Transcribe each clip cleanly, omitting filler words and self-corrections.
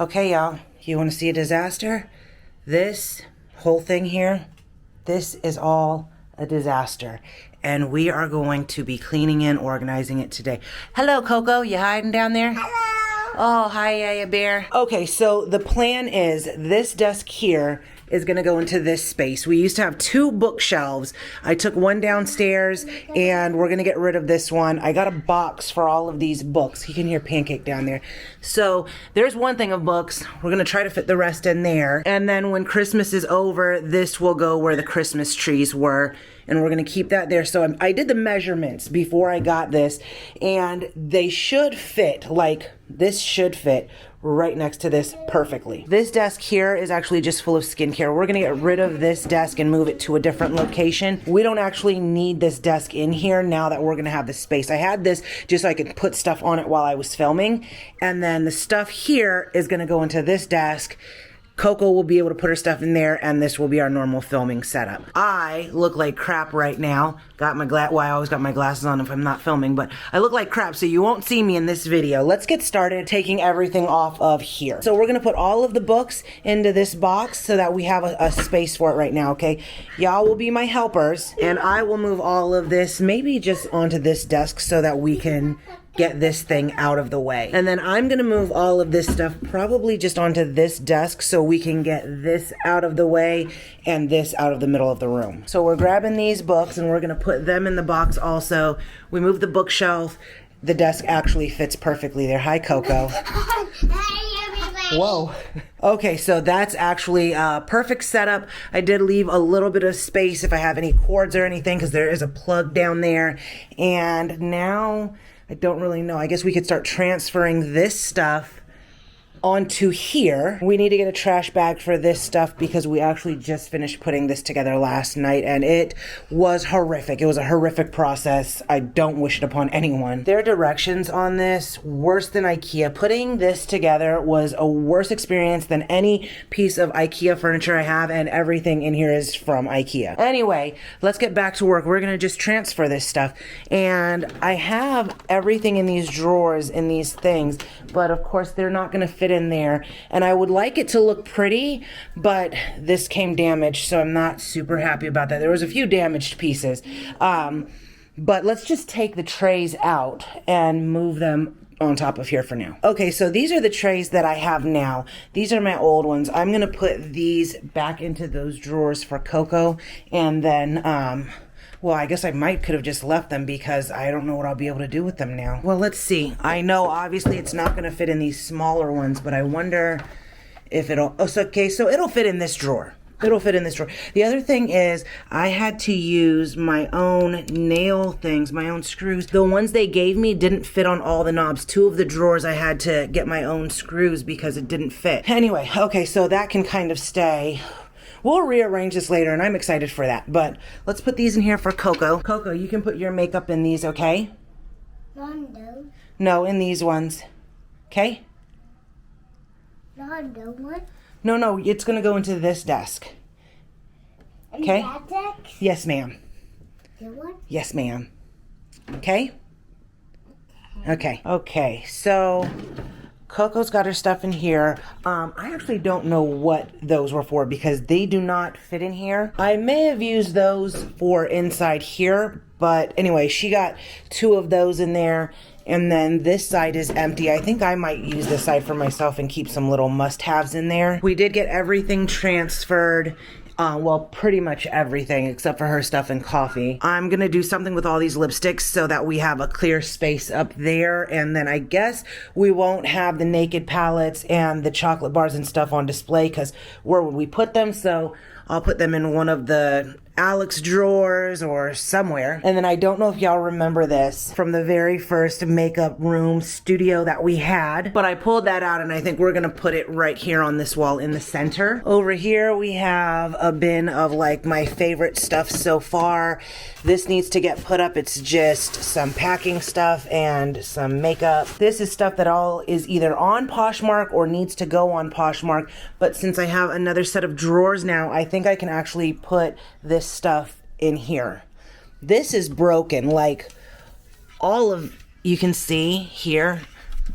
Okay, y'all, you want to see a disaster? This whole thing here, this is all a disaster. And we are going to be cleaning and organizing it today. Hello, Coco, you hiding down there? Hello. Oh, hi, yeah, bear. Okay, so the plan is this desk here is gonna go into this space. We used to have 2 bookshelves. I took one downstairs and we're gonna get rid of this one. I got a box for all of these books. You can hear Pancake down there. So there's one thing of books. We're gonna try to fit the rest in there. And then when Christmas is over, this will go where the Christmas trees were. And we're gonna keep that there. So I did the measurements before I got this, and they should fit, like this should fit right next to this perfectly. This desk here is actually just full of skincare. We're gonna get rid of this desk and move it to a different location. We don't actually need this desk in here now that we're gonna have this space. I had this just so I could put stuff on it while I was filming. And then the stuff here is gonna go into this desk. Coco will be able to put her stuff in there, and this will be our normal filming setup. I look like crap right now. Got my well, I always got my glasses on if I'm not filming, but I look like crap, so you won't see me in this video. Let's get started taking everything off of here. So we're gonna put all of the books into this box so that we have a space for it right now, okay? Y'all will be my helpers, and I will move all of this maybe just onto this desk so that we can get this thing out of the way. And then I'm gonna move all of this stuff probably just onto this desk so we can get this out of the way and this out of the middle of the room. So we're grabbing these books and we're gonna put them in the box also. We move the bookshelf. The desk actually fits perfectly there. Hi, Coco. Whoa. Okay, so that's actually a perfect setup. I did leave a little bit of space if I have any cords or anything because there is a plug down there. And now, I don't really know. I guess we could start transferring this stuff onto here. We need to get a trash bag for this stuff because we actually just finished putting this together last night and it was horrific. It was a horrific process. I don't wish it upon anyone. Their directions on this, worse than IKEA. Putting this together was a worse experience than any piece of IKEA furniture I have, and everything in here is from IKEA. Anyway, let's get back to work. We're gonna just transfer this stuff. And I have everything in these drawers, in these things, but of course they're not gonna fit in there, and I would like it to look pretty, but this came damaged, so I'm not super happy about that. There was a few damaged pieces, but let's just take the trays out and move them on top of here for now. Okay, so these are the trays that I have now. These are my old ones. I'm gonna put these back into those drawers for Coco, and then well, I guess I could have just left them because I don't know what I'll be able to do with them now. Well, let's see. I know obviously it's not going to fit in these smaller ones, but I wonder if it'll, okay, so it'll fit in this drawer. It'll fit in this drawer. The other thing is I had to use my own nail things, my own screws. The ones they gave me didn't fit on all the knobs. 2 of the drawers I had to get my own screws because it didn't fit. Anyway, okay, so that can kind of stay. We'll rearrange this later, and I'm excited for that. But let's put these in here for Coco. Coco, you can put your makeup in these, okay? Rondo. No, in these ones. Okay? Rondo what? No, it's going to go into this desk. Okay? That desk? Yes, ma'am. That one? Yes, ma'am. Okay? Okay, so Coco's got her stuff in here. I actually don't know what those were for because they do not fit in here. I may have used those for inside here, but anyway, she got 2 of those in there. And then this side is empty. I think I might use this side for myself and keep some little must-haves in there. We did get everything transferred. Well, pretty much everything except for her stuff and coffee. I'm gonna do something with all these lipsticks so that we have a clear space up there, and then I guess we won't have the naked palettes and the chocolate bars and stuff on display because where would we put them? So I'll put them in one of the Alex drawers or somewhere. And then I don't know if y'all remember this from the very first makeup room studio that we had, but I pulled that out and I think we're gonna put it right here on this wall in the center. Over here we have a bin of like my favorite stuff so far. This needs to get put up. It's just some packing stuff and some makeup. This is stuff that all is either on Poshmark or needs to go on Poshmark, but since I have another set of drawers now, I think I can actually put this stuff in here. This is broken, like all of, you can see here,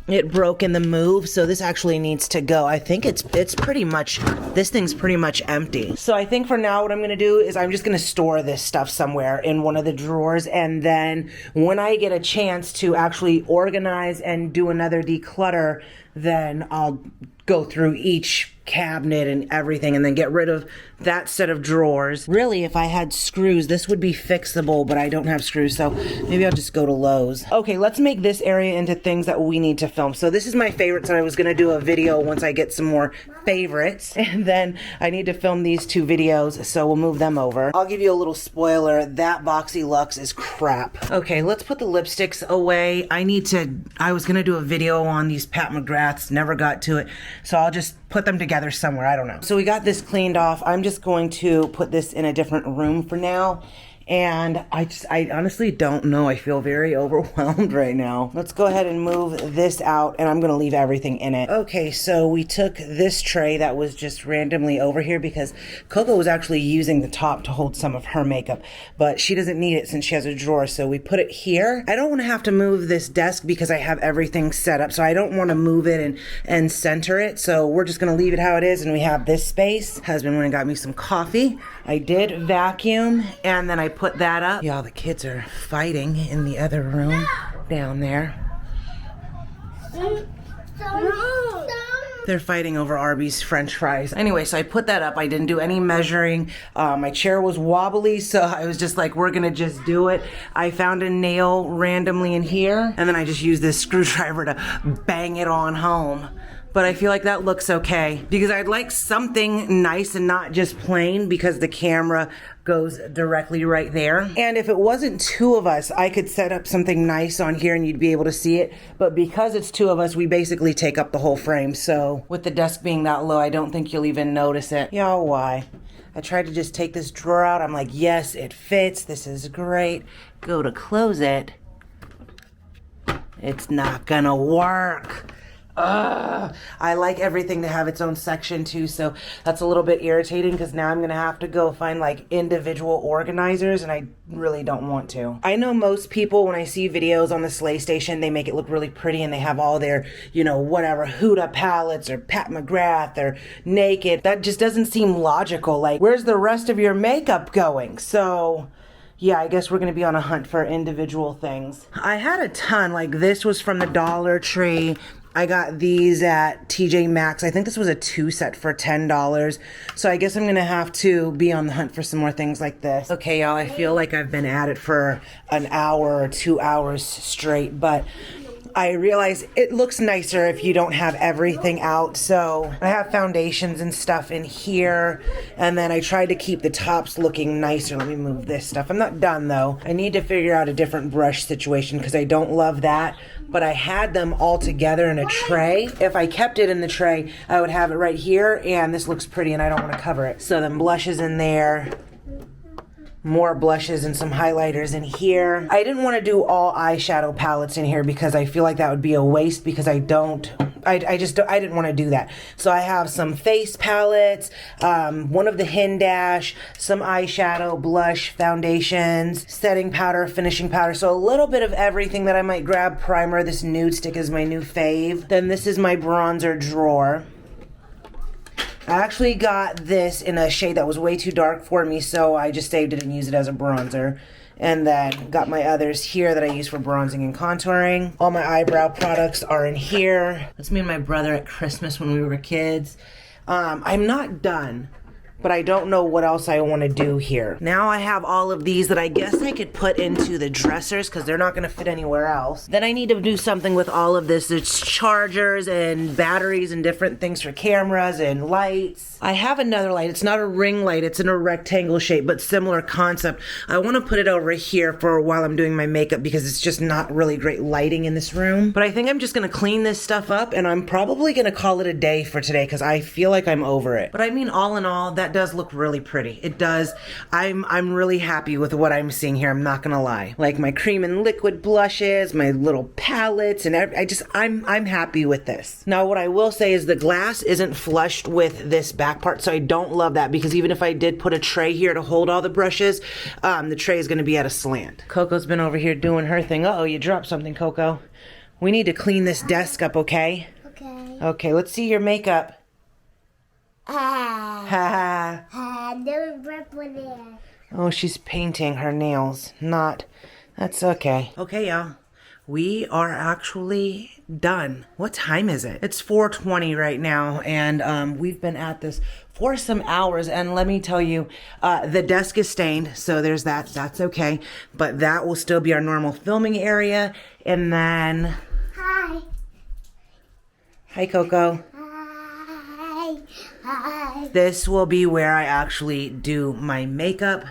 it broke in the move, so this actually needs to go. I think it's pretty much, this thing's pretty much empty. So I think for now what I'm gonna do is I'm just gonna store this stuff somewhere in one of the drawers, and then when I get a chance to actually organize and do another declutter, then I'll go through each cabinet and everything and then get rid of that set of drawers. Really, if I had screws, this would be fixable, but I don't have screws, so maybe I'll just go to Lowe's. Okay, let's make this area into things that we need to film. So this is my favorites, and I was gonna do a video once I get some more favorites, and then I need to film these 2 videos, so we'll move them over. I'll give you a little spoiler, that Boxy Luxe is crap. Okay, let's put the lipsticks away. I was gonna do a video on these Pat McGraths, never got to it, so I'll just put them together somewhere, I don't know. So we got this cleaned off. I'm just going to put this in a different room for now. And I honestly don't know. I feel very overwhelmed right now. Let's go ahead and move this out, and I'm gonna leave everything in it. Okay, so we took this tray that was just randomly over here because Coco was actually using the top to hold some of her makeup, but she doesn't need it since she has a drawer, so we put it here. I don't wanna have to move this desk because I have everything set up, so I don't wanna move it and center it, so we're just gonna leave it how it is, and we have this space. Husband went and got me some coffee. I did vacuum, and then I put that up. Y'all, the kids are fighting in the other room down there. They're fighting over Arby's French fries. Anyway, so I put that up. I didn't do any measuring. My chair was wobbly, so I was just like, we're gonna just do it. I found a nail randomly in here, and then I just used this screwdriver to bang it on home. But I feel like that looks okay because I'd like something nice and not just plain because the camera goes directly right there. And if it wasn't 2 of us, I could set up something nice on here and you'd be able to see it. But because it's 2 of us, we basically take up the whole frame. So with the desk being that low, I don't think you'll even notice it. Y'all, why? I tried to just take this drawer out. I'm like, yes, it fits. This is great. Go to close it. It's not gonna work. I like everything to have its own section too, so that's a little bit irritating because now I'm gonna have to go find like individual organizers, and I really don't want to. I know most people, when I see videos on the Slaystation, they make it look really pretty and they have all their, you know, whatever Huda palettes or Pat McGrath or Naked. That just doesn't seem logical. Like, where's the rest of your makeup going? So yeah, I guess we're gonna be on a hunt for individual things. I had a ton, like this was from the Dollar Tree. I got these at TJ Maxx. I think this was a 2 set for $10. So I guess I'm gonna have to be on the hunt for some more things like this. Okay, y'all, I feel like I've been at it for an hour or 2 hours straight, but I realize it looks nicer if you don't have everything out. So I have foundations and stuff in here, and then I tried to keep the tops looking nicer. Let me move this stuff. I'm not done though. I need to figure out a different brush situation because I don't love that. But I had them all together in a tray. If I kept it in the tray, I would have it right here, and this looks pretty and I don't want to cover it. So then blushes in there. More blushes and some highlighters in here. I didn't want to do all eyeshadow palettes in here because I feel like that would be a waste because I didn't want to do that. So I have some face palettes, one of the Hin Dash, some eyeshadow, blush, foundations, setting powder, finishing powder. So a little bit of everything that I might grab. Primer, this nude stick is my new fave. Then this is my bronzer drawer. I actually got this in a shade that was way too dark for me, so I just saved it and used it as a bronzer. And then got my others here that I use for bronzing and contouring. All my eyebrow products are in here. That's me and my brother at Christmas when we were kids. I'm not done, but I don't know what else I want to do here. Now I have all of these that I guess I could put into the dressers because they're not going to fit anywhere else. Then I need to do something with all of this. It's chargers and batteries and different things for cameras and lights. I have another light. It's not a ring light. It's in a rectangle shape, but similar concept. I want to put it over here for while I'm doing my makeup because it's just not really great lighting in this room. But I think I'm just going to clean this stuff up, and I'm probably going to call it a day for today because I feel like I'm over it. But I mean, all in all, that does look really pretty. It does. I'm really happy with what I'm seeing here. I'm not gonna lie. Like my cream and liquid blushes, my little palettes, and I'm happy with this. Now what I will say is the glass isn't flushed with this back part, so I don't love that because even if I did put a tray here to hold all the brushes, the tray is gonna be at a slant. Coco's been over here doing her thing. Uh-oh, you dropped something, Coco. We need to clean this desk up, okay? Okay. Okay, let's see your makeup. Ah. No purple there. Oh, she's painting her nails. That's okay. Okay, y'all. We are actually done. What time is it? It's 4:20 right now, and we've been at this for some hours. And let me tell you, the desk is stained, so there's that. That's okay. But that will still be our normal filming area. And then... Hi. Hi, Coco. Hi. Hi. This will be where I actually do my makeup.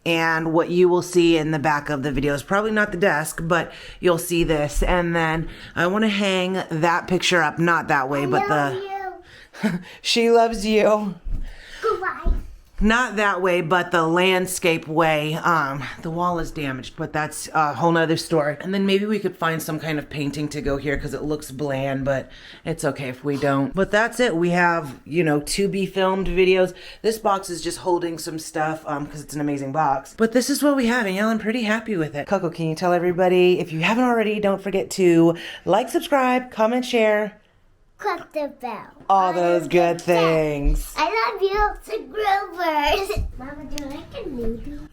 And what you will see in the back of the video is probably not the desk, but you'll see this. And then I want to hang that picture up, not that way, but You. she loves you. Goodbye. Not that way, but the landscape way. The wall is damaged, but that's a whole nother story. And then maybe we could find some kind of painting to go here because it looks bland, but it's okay if we don't. But that's it. We have, to be filmed videos. This box is just holding some stuff because it's an amazing box. But this is what we have, and y'all, I'm pretty happy with it. Coco, can you tell everybody, if you haven't already, don't forget to like, subscribe, comment, share. Click the bell. All those good things. I love you, to Groovers. Mama, do you like a newbie?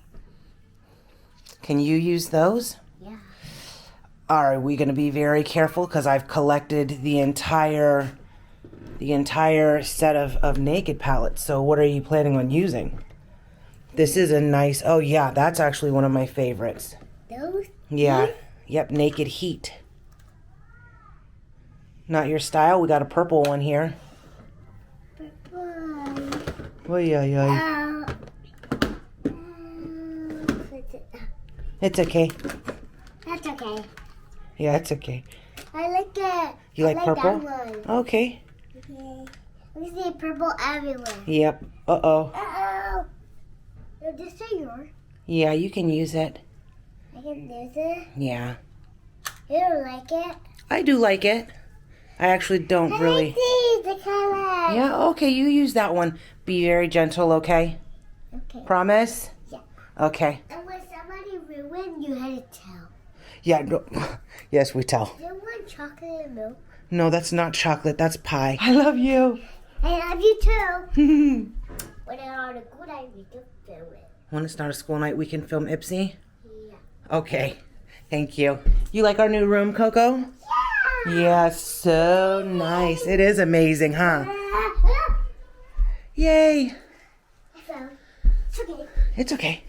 Can you use those? Yeah. Are we going to be very careful because I've collected the entire set of naked palettes. So what are you planning on using? This is a nice, oh yeah, that's actually one of my favorites. Those? Yeah. Yep, Naked Heat. Not your style. We got a purple one here. Purple. Oh yeah. It's okay. That's okay. Yeah, it's okay. I like it. You like purple? That one. Okay. Okay. We see purple everywhere. Yep. Uh-oh. Uh-oh. Is this yours? Yeah, you can use it. I can use it. Yeah. You don't like it? I do like it. I actually don't really. I see the color. Yeah, okay, you use that one. Be very gentle, okay? Okay. Promise? Yeah. Okay. And when somebody ruined, you had to tell. Yeah, no. Yes, we tell. Do you want chocolate and milk? No, that's not chocolate. That's pie. I love you. I love you too. When it's on a good night, we can film it. When it's not a school night, we can film Ipsy? Yeah. Okay. Thank you. You like our new room, Coco? Yeah. Yeah, so nice. It is amazing, huh? Yay. It's okay. It's okay.